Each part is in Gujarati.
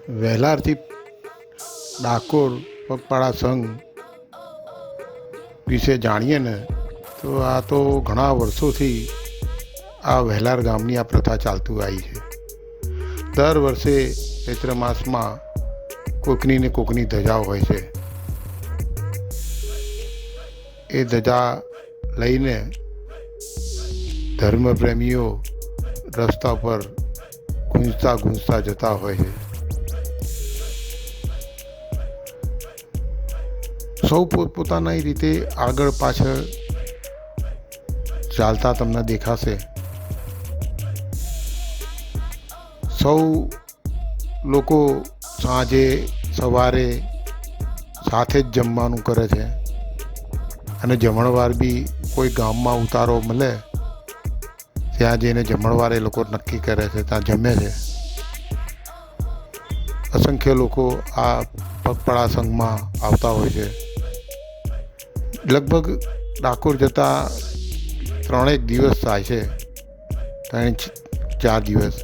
વહેલારથી ડાકોર પગપાળા સંઘ વિશે જાણીએ ને તો આ તો ઘણા વર્ષોથી આ વહેલાર ગામની આ પ્રથા ચાલતું આવી છે. દર વર્ષે ચૈત્ર માસમાં કોકની ને કોકની ધજા હોય છે. એ ધજા લઈને ધર્મપ્રેમીઓ રસ્તા પર ગૂંજતા જતા હોય છે. સૌ પોતપોતાની રીતે આગળ પાછળ ચાલતા તમને દેખાશે. સૌ લોકો સાંજે સવારે સાથે જ જમવાનું કરે છે અને જમણવાર બી કોઈ ગામમાં ઉતારો મળે ત્યાં જઈને જમણવાર એ લોકો નક્કી કરે છે, ત્યાં જમે છે. અસંખ્ય લોકો આ પગપાળા સંઘમાં આવતા હોય છે. લગભગ ડાકોર જતાં 3 દિવસ થાય છે, 3-4 દિવસ.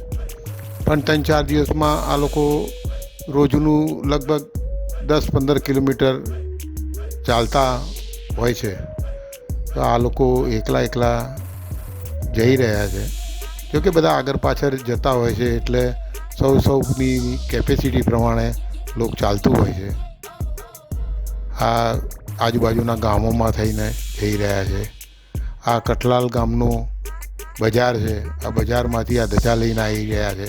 પણ 3-4 દિવસમાં આ લોકો રોજનું લગભગ 10-15 કિલોમીટર ચાલતા હોય છે. તો આ લોકો એકલા જઈ રહ્યા છે. જોકે બધા આગળ પાછળ જતા હોય છે એટલે સૌની કેપેસિટી પ્રમાણે લોક ચાલતું હોય છે. આ આજુબાજુના ગામોમાં થઈને જઈ રહ્યા છે. આ કઠલાલ ગામનું બજાર છે. આ બજારમાંથી આ ધજા લઈને આવી રહ્યા છે.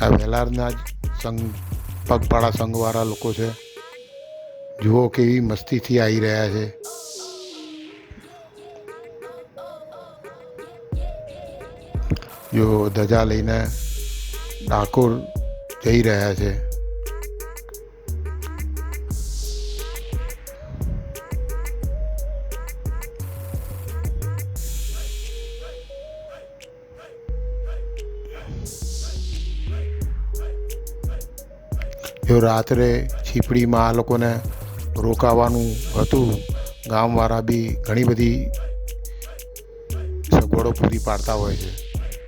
આ વહેલારના જ પગપાળા સંઘવાળા લોકો છે. જુઓ કેવી મસ્તીથી આવી રહ્યા છે. જો ધજા લઈને ડાકોર જઈ રહ્યા છે. જો રાત્રે છીપડીમાં આ લોકોને રોકાવાનું હતું, ગામવાળા બી ઘણી બધી સગવડો પૂરી પાડતા હોય છે.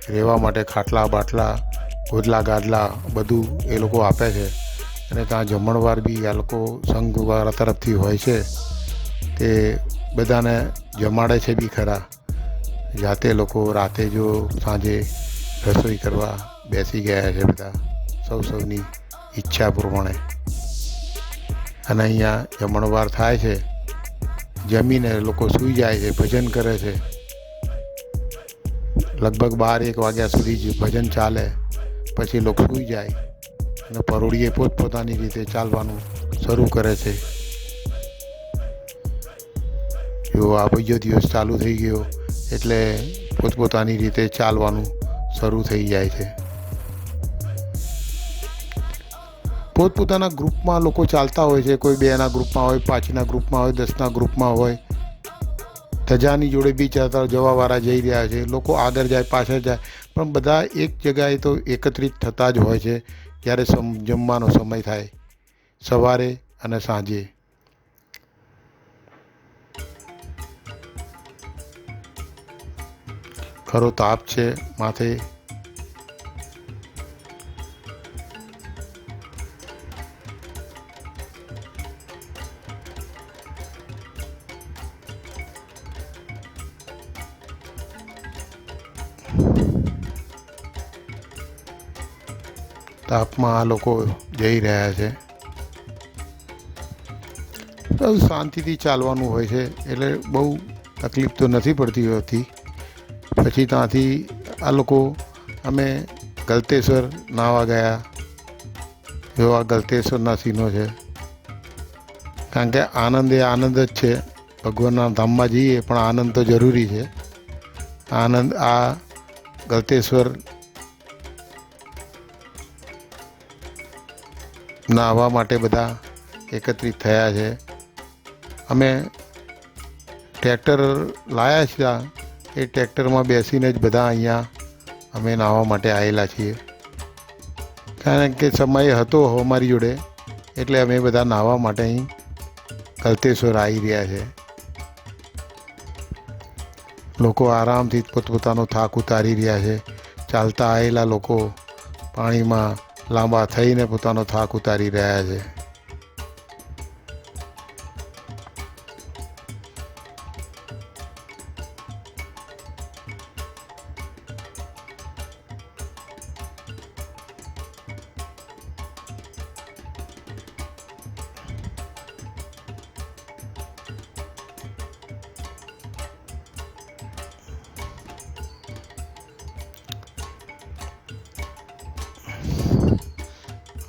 રહેવા માટે ખાટલા બાટલા, ગોદલા ગાદલા બધું એ લોકો આપે છે. અને ત્યાં જમણવાર બી આ લોકો સંઘવાળા તરફથી હોય છે. તે બધાને જમાડે છે બી ખરા. જાતે લોકો રાતે જો સાંજે રસોઈ કરવા બેસી ગયા છે બધા સૌની ઈચ્છા પ્રમાણે. અને અહીંયા જમણવાર થાય છે. જમીને લોકો સૂઈ જાય છે, ભજન કરે છે. લગભગ 12-1 વાગ્યા સુધી જ ભજન ચાલે. પછી લોકો સૂઈ જાય અને પરોળીએ પોતપોતાની રીતે ચાલવાનું શરૂ કરે છે. જો આ બીજો દિવસ ચાલુ થઈ ગયો એટલે પોતપોતાની રીતે ચાલવાનું શરૂ થઈ જાય છે. પોતપોતાના ગ્રુપમાં લોકો ચાલતા હોય છે. કોઈ 2ના ગ્રુપમાં હોય, 5ના ગ્રુપમાં હોય, 10ના ગ્રુપમાં હોય. ધજાની જોડે બી જવાવાળા જઈ રહ્યા છે. લોકો આગળ જાય, પાછળ જાય, પણ બધા એક જગ્યાએ તો એકત્રિત થતા જ હોય છે જ્યારે જમવાનો સમય થાય, સવારે અને સાંજે. ખરો તાપ છે માથે. તાપમાં આ લોકો જઈ રહ્યા છે. બહુ શાંતિથી ચાલવાનું હોય છે એટલે બહુ તકલીફ તો નથી પડતી હોતી. પછી ત્યાંથી આ લોકો અમે ગલતેશ્વર નાહવા ગયા. જો આ ગલતેશ્વરના સીનો છે. કારણ કે આનંદ એ આનંદ જ છે. ભગવાનના ધામમાં જઈએ પણ આનંદ તો જરૂરી છે. આનંદ આ ગલતેશ્વર નાહવા માટે બધા એકત્રિત થયા છે. અમે ટ્રેક્ટર લાવ્યા છીએ. એ ટ્રેક્ટરમાં બેસીને જ બધા અહીંયા અમે નાહવા માટે આવેલા છીએ. કારણ કે સમય હતો અમારી જોડે એટલે અમે બધા નાહવા માટે અહીં ગલતેશ્વર આવી રહ્યા છે. લોકો આરામથી પોતપોતાનો થાક ઉતારી રહ્યા છે. ચાલતા આવેલા લોકો પાણીમાં લાંબા થઈને પોતાનો થાક ઉતારી રહ્યા છે.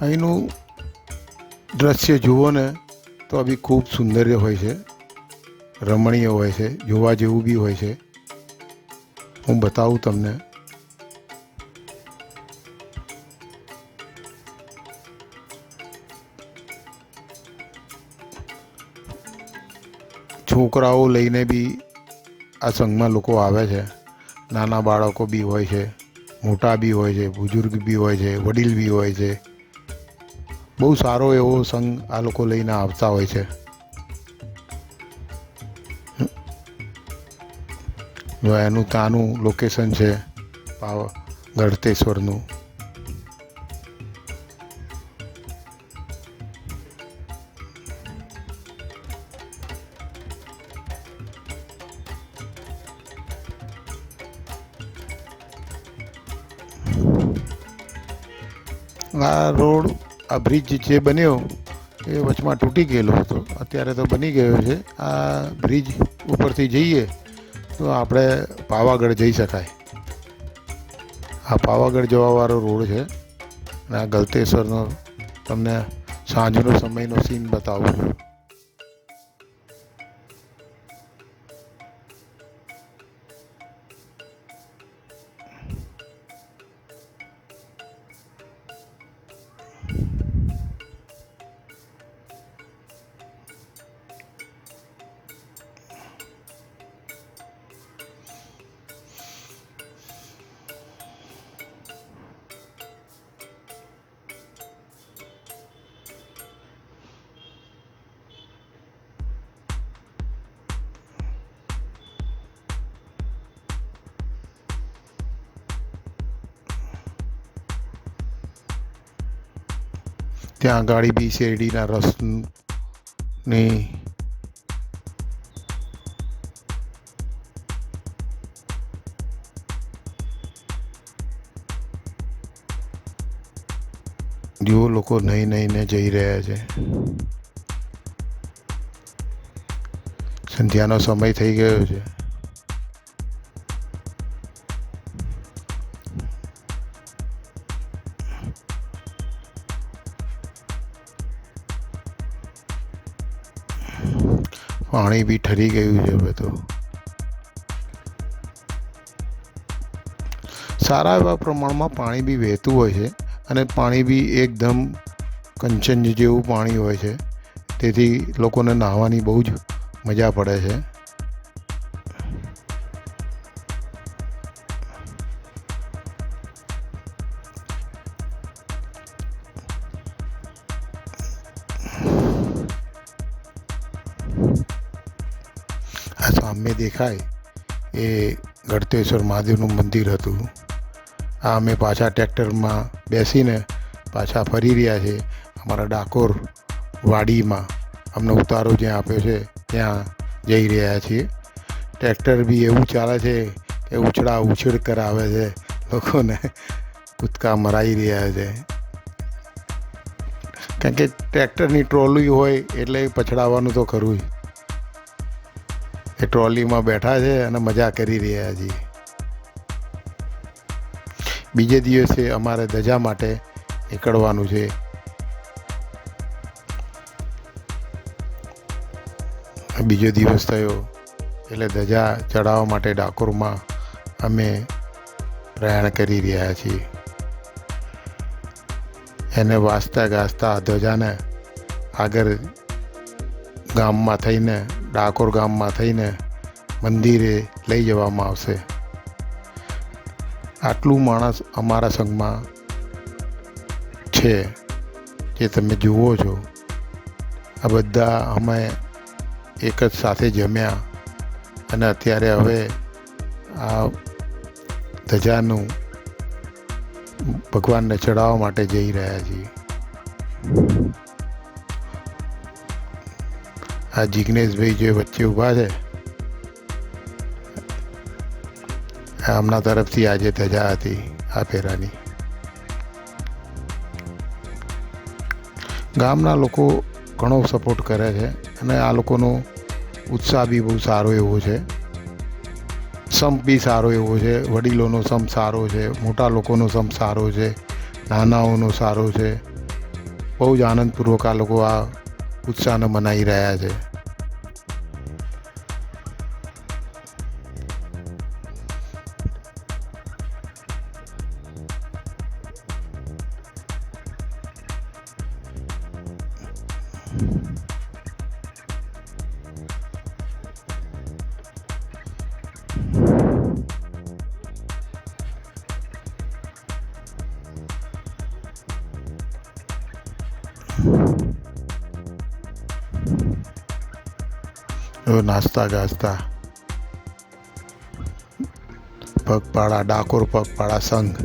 અહીંનું દ્રશ્ય જુઓ ને તો આ બી ખૂબ સુંદર હોય છે, રમણીય હોય છે, જોવા જેવું બી હોય છે. હું બતાવું તમને. છોકરાઓ લઈને બી આ સંઘમાં લોકો આવે છે. નાના બાળકો બી હોય છે, મોટા બી હોય છે, બુઝુર્ગ બી હોય છે, વડીલ બી હોય છે. બહુ સારો એવો સંઘ આ લોકો લઈને આવતા હોય છે. એનું ત્યાંનું લોકેશન છે ગળતેશ્વરનું. આ રોડ, આ બ્રિજ જે બન્યો એ વચમાં તૂટી ગયેલો હતો, અત્યારે તો બની ગયો છે. આ બ્રિજ ઉપરથી જઈએ તો આપણે પાવાગઢ જઈ શકાય. આ પાવાગઢ જવાવાળો રોડ છે. અને આ ગળતેશ્વરનો તમને સાંજનો સમયનો સીન બતાવું છું. ત્યાં ગાડી બી શેરડીના રસની જો લોકો નહીં નહીને જઈ રહ્યા છે. સંધ્યાનો સમય થઈ ગયો છે. પાણી બી ઠરી ગયું છે હવે તો. સારા એવા પ્રમાણમાં પાણી બી વહેતું હોય છે અને પાણી બી એકદમ કંચન જેવું પાણી હોય છે. તેથી લોકોને નાહવાની બહુ જ મજા પડે છે. આ સામે દેખાય એ ગળતેશ્વર મહાદેવનું મંદિર હતું. આ અમે પાછા ટ્રેક્ટરમાં બેસીને પાછા ફરી રહ્યા છે. અમારા ડાકોર વાડીમાં અમને ઉતારો જ્યાં આપ્યો છે ત્યાં જઈ રહ્યા છીએ. ટ્રેક્ટર બી એવું ચાલે છે કે ઉછળા ઉછળ કરાવે છે, લોકોને કૂદકા મરાઈ રહ્યા છે. કારણ કે ટ્રેક્ટરની ટ્રોલી હોય એટલે પછડાવવાનું તો ખરું જ. એ ટ્રોલીમાં બેઠા છે અને મજા કરી રહ્યા છીએ. બીજે દિવસે અમારે ધજા માટે નીકળવાનું છે. બીજો દિવસ થયો એટલે ધજા ચડાવવા માટે ડાકોરમાં અમે પ્રયાણ કરી રહ્યા છીએ. એને વાંચતા ગાજતા ધજાને આગળ ગામમાં થઈને, ડાકોર ગામમાં થઈને મંદિરે લઈ જવામાં આવશે. આટલું માણસ અમારા સંઘમાં છે જે તમે જુઓ છો. આ બધા અમે એક જ સાથે જમ્યા અને અત્યારે હવે આ ધજાનું ભગવાનને ચડાવવા માટે જઈ રહ્યા છીએ. આ જિજ્ઞેશભાઈ જે વચ્ચે ઊભા છે, આમના તરફથી આજે ધજા હતી આ ફેરાની. ગામના લોકો ઘણો સપોર્ટ કરે છે અને આ લોકોનો ઉત્સાહ બી બહુ સારો એવો છે. સંપ બી સારો એવો છે. વડીલોનો સંપ સારો છે, મોટા લોકોનો સંપ સારો છે, નાનાઓનો સારો છે. બહુ જ આનંદપૂર્વક આ લોકો આ ઉત્સાહને મનાવી રહ્યા છે. નાસ્તા ગાસ્તા પગપાળા ડાકોર પગપાળા સંઘ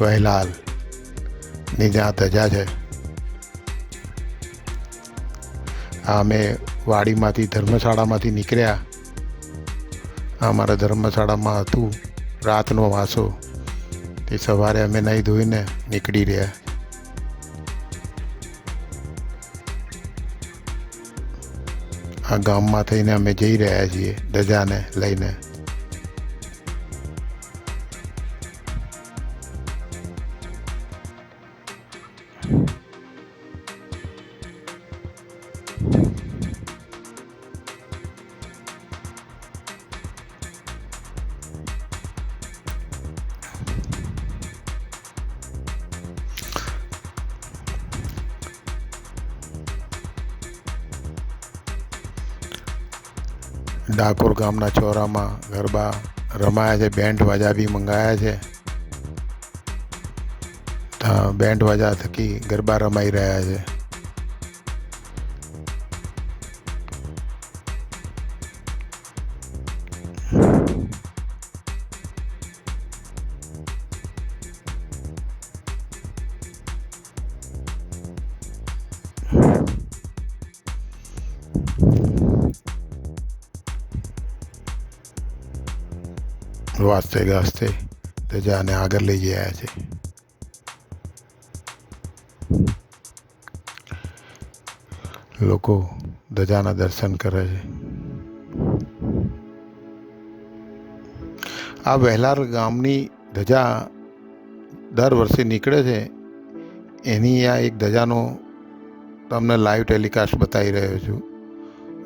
વહેલાલની જ્યાં ધજા છે. આ અમે વાડીમાંથી ધર્મશાળામાંથી નીકળ્યા. અમારા ધર્મશાળામાં હતું રાતનો વાસો. તે સવારે અમે નહીં ધોઈને નીકળી રહ્યા. આ ગામમાં થઈને અમે જઈ રહ્યા છીએ ધજાને લઈને. ડાકોર ગામના ચોરામાં ગરબા રમાયા છે. બેન્ડ વાજા બી મંગાયા છે. બેન્ડ વાજા થકી ગરબા રમાઈ રહ્યા છે. વાજતે ગાજતે ધજાને આગળ લઈ ગયા છે. લોકો ધજાના દર્શન કરે છે. આ વહેલાર ગામની ધજા દર વર્ષે નીકળે છે. એની આ એક ધજાનો તમને લાઈવ ટેલિકાસ્ટ બતાવી રહ્યો છું.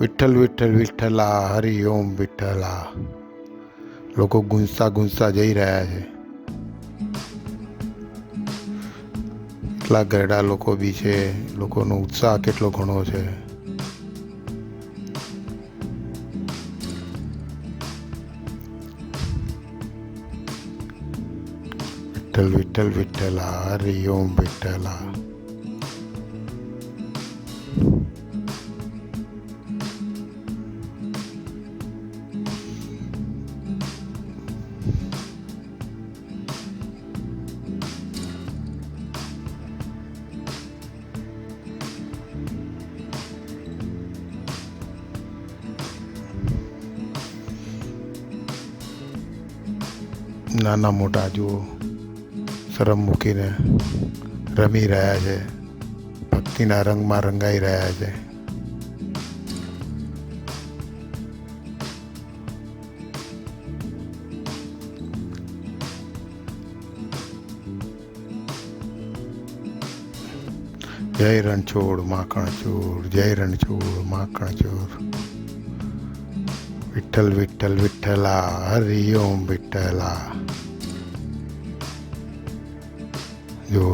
વિઠ્ઠલ વિઠ્ઠલ વિઠ્ઠલા હરિ ઓમ વિઠ્ઠલા. લોકો ગુંજતા ગુંજતા જઈ રહ્યા છે. એટલા ગરડા લોકો બી છે. લોકોનો ઉત્સાહ કેટલો ઘણો છે. વિઠ્ઠલ વિઠ્ઠલ વિઠ્ઠલા હરિ ઓમ વિઠ્ઠલા. નાના મોટા જુઓ શરમ મૂકીને રમી રહ્યા છે. ભક્તિના રંગમાં રંગાઈ રહ્યા છે. જય રણછોડ માખણ ચોર, જય રણછોડ માખણ ચોર. વિઠ્ઠલ વિઠ્ઠલ વિઠ્ઠલા હરિ ઓમ વિઠ્ઠલા. જો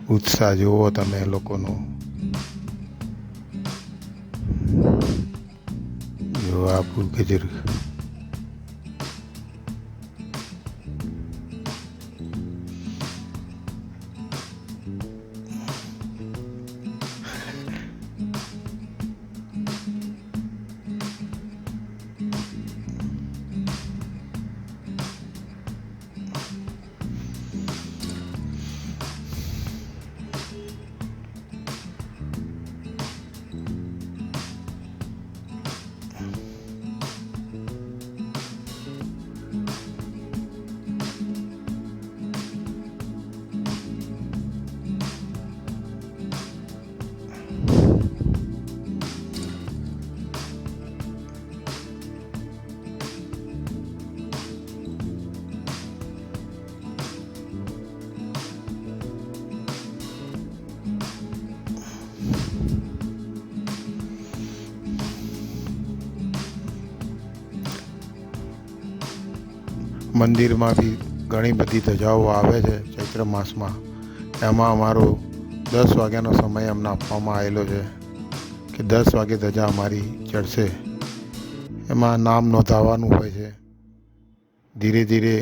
ઉત્સાહ જુઓ તમે લોકોનો. જો આપણું ગજર મંદિરમાં બી ઘણી બધી ધજાઓ આવે છે ચૈત્ર માસમાં. એમાં અમારો 10 વાગ્યાનો સમય અમને આપવામાં આવેલો છે કે 10 વાગે ધજા અમારી ચડશે. એમાં નામ નોંધાવવાનું હોય છે. ધીરે ધીરે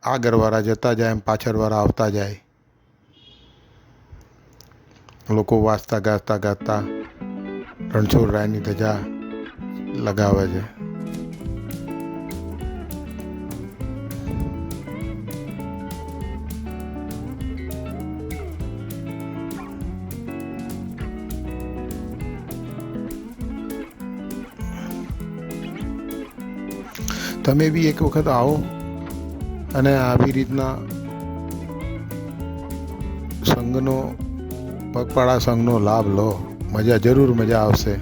આગળવાળા જતા જાય એમ પાછળવાળા આવતા જાય. લોકો વાંચતા ગાતા ગાતા રણછોડરાયની ધજા લગાવે છે. તમે બી એક વખત આવો અને આવી રીતના સંઘનો પગપાળા સંઘનો લાભ લો. જરૂર મજા આવશે.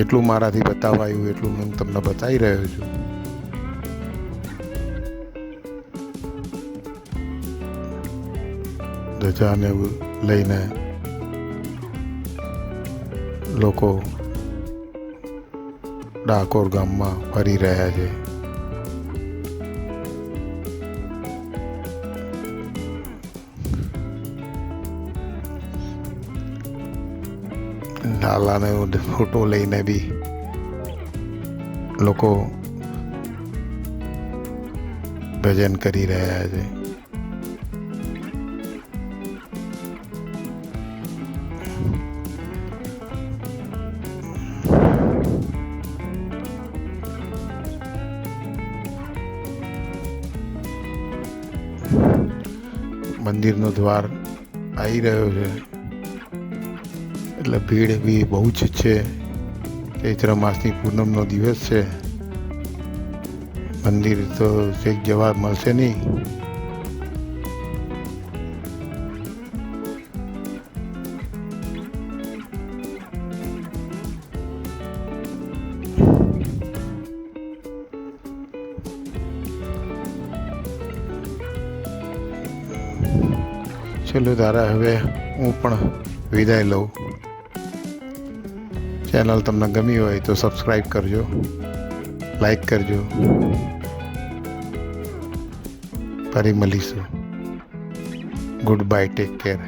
એટલું મારાથી બતાવાયું એટલું હું તમને બતાવી રહ્યો છું. ધજાને લઈને લોકો ડાકોર ગામમાં ફરી રહ્યા છે. લાલાને ફોટો લઈને બી લોકો ભજન કરી રહ્યા છે. મંદિરનો દ્વાર આવી રહ્યો છે એટલે ભીડ બી બહુ જ છે. ચૈત્ર માસની પૂનમનો દિવસ છે. મંદિર તો છેક જવા મળશે નહીં. ચલો તારા હવે હું પણ વિદાય લઉં. ચેનલ તમને ગમી હોય તો સબસ્ક્રાઈબ કરજો, લાઈક કરજો. ફરી મળીશું. Good bye, take care.